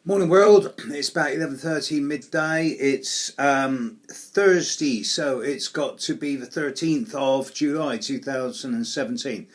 Morning world, it's about 11:30 midday. It's Thursday, so it's got to be the 13th of July 2017.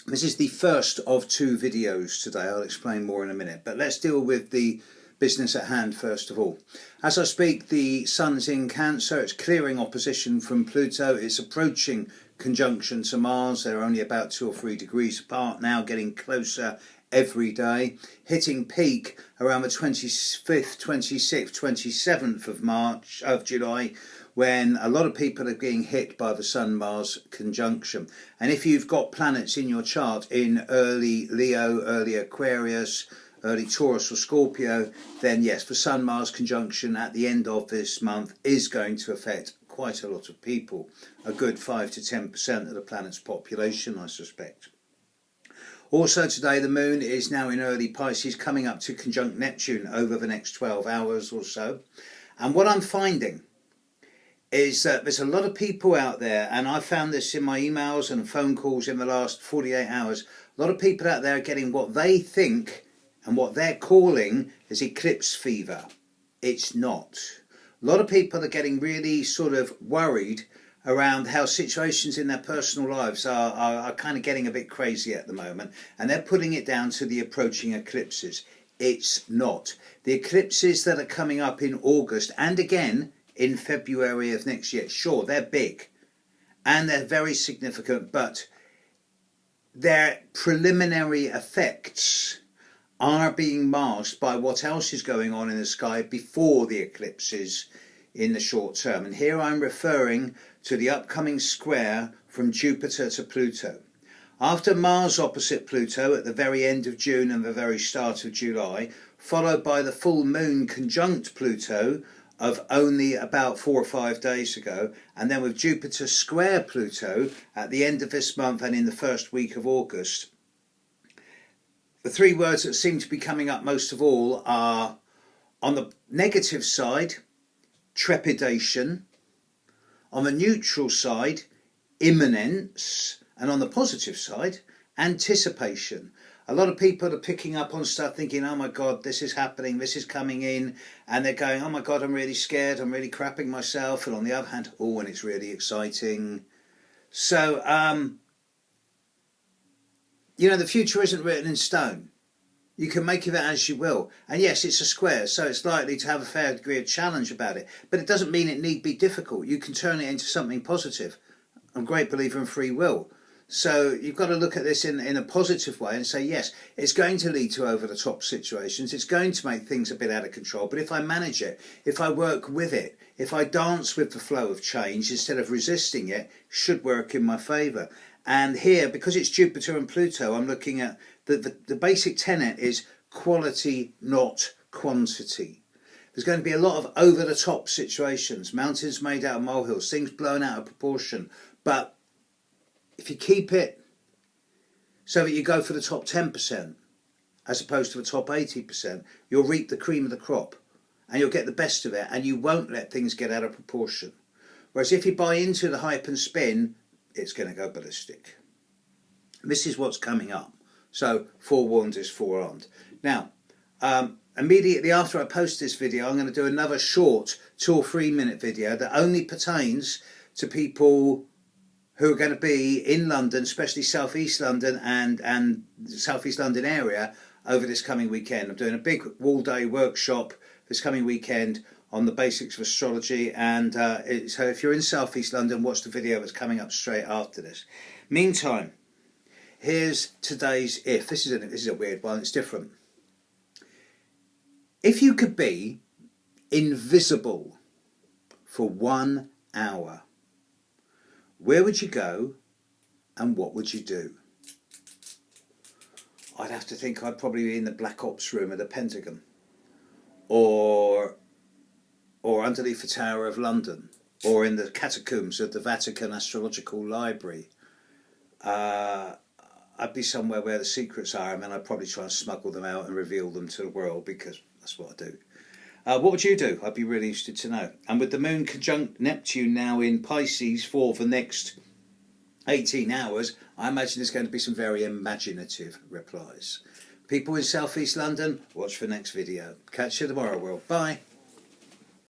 This is the first of two videos today. I'll explain more in a minute, but let's deal with the business at hand first of all. As I speak, the Sun's in Cancer. It's clearing opposition from Pluto. It's approaching conjunction to Mars. They're only about 2 or 3 degrees apart now, getting closer every day, hitting peak around the 25th, 26th, 27th of July, when a lot of people are being hit by the Sun-Mars conjunction. And if you've got planets in your chart in early Leo, early Aquarius, early Taurus or Scorpio, then yes, the Sun-Mars conjunction at the end of this month is going to affect quite a lot of people, a good 5 to 10% of the planet's population, I suspect. Also today, the moon is now in early Pisces, coming up to conjunct Neptune over the next 12 hours or so. And what I'm finding is that there's a lot of people out there, and I found this in my emails and phone calls in the last 48 hours, a lot of people out there are getting what they think and what they're calling is eclipse fever. It's not. A lot of people are getting really sort of worried around how situations in their personal lives are kind of getting a bit crazy at the moment, and they're putting it down to the approaching eclipses. It's not. The eclipses that are coming up in August and again in February of next year, sure, they're big and they're very significant, but their preliminary effects are being masked by what else is going on in the sky before the eclipses in the short term. And here I'm referring to the upcoming square from Jupiter to Pluto. After Mars opposite Pluto at the very end of June and the very start of July, followed by the full moon conjunct Pluto of only about 4 or 5 days ago, and then with Jupiter square Pluto at the end of this month and in the first week of August, the three words that seem to be coming up most of all are, on the negative side, trepidation, on the neutral side, imminence, and on the positive side, anticipation. A lot of people are picking up on stuff thinking, oh my God, this is happening, this is coming in, and they're going, oh my God, I'm really scared, I'm really crapping myself, and on the other hand, oh, and it's really exciting. So, the future isn't written in stone. You can make of it as you will. And yes, it's a square, so it's likely to have a fair degree of challenge about it. But it doesn't mean it need be difficult. You can turn it into something positive. I'm a great believer in free will. So you've got to look at this in a positive way and say, yes, it's going to lead to over-the-top situations. It's going to make things a bit out of control. But if I manage it, if I work with it, if I dance with the flow of change instead of resisting it, should work in my favour. And here, because it's Jupiter and Pluto, I'm looking at the basic tenet is quality, not quantity. There's going to be a lot of over-the-top situations, mountains made out of molehills, things blown out of proportion. But if you keep it so that you go for the top 10% as opposed to the top 80%, you'll reap the cream of the crop and you'll get the best of it, and you won't let things get out of proportion. Whereas if you buy into the hype and spin, it's going to go ballistic. This is what's coming up. So forewarned is forearmed. Now, immediately after I post this video, I'm going to do another short 2 or 3 minute video that only pertains to people who are going to be in London, especially South East London and the South East London area over this coming weekend. I'm doing a big all-day workshop this coming weekend on the basics of astrology, and so if you're in South East London, watch the video that's coming up straight after this. Meantime, here's today's if. This is a weird one, it's different. If you could be invisible for 1 hour, where would you go and what would you do? I'd have to think I'd probably be in the Black Ops room at the Pentagon, or underneath the Tower of London, or in the catacombs of the Vatican Astrological Library. I'd be somewhere where the secrets are, and then I'd probably try and smuggle them out and reveal them to the world, because that's what I do. What would you do? I'd be really interested to know. And with the moon conjunct Neptune now in Pisces for the next 18 hours, I imagine there's going to be some very imaginative replies. People in South East London, watch for next video. Catch you tomorrow, world. Bye.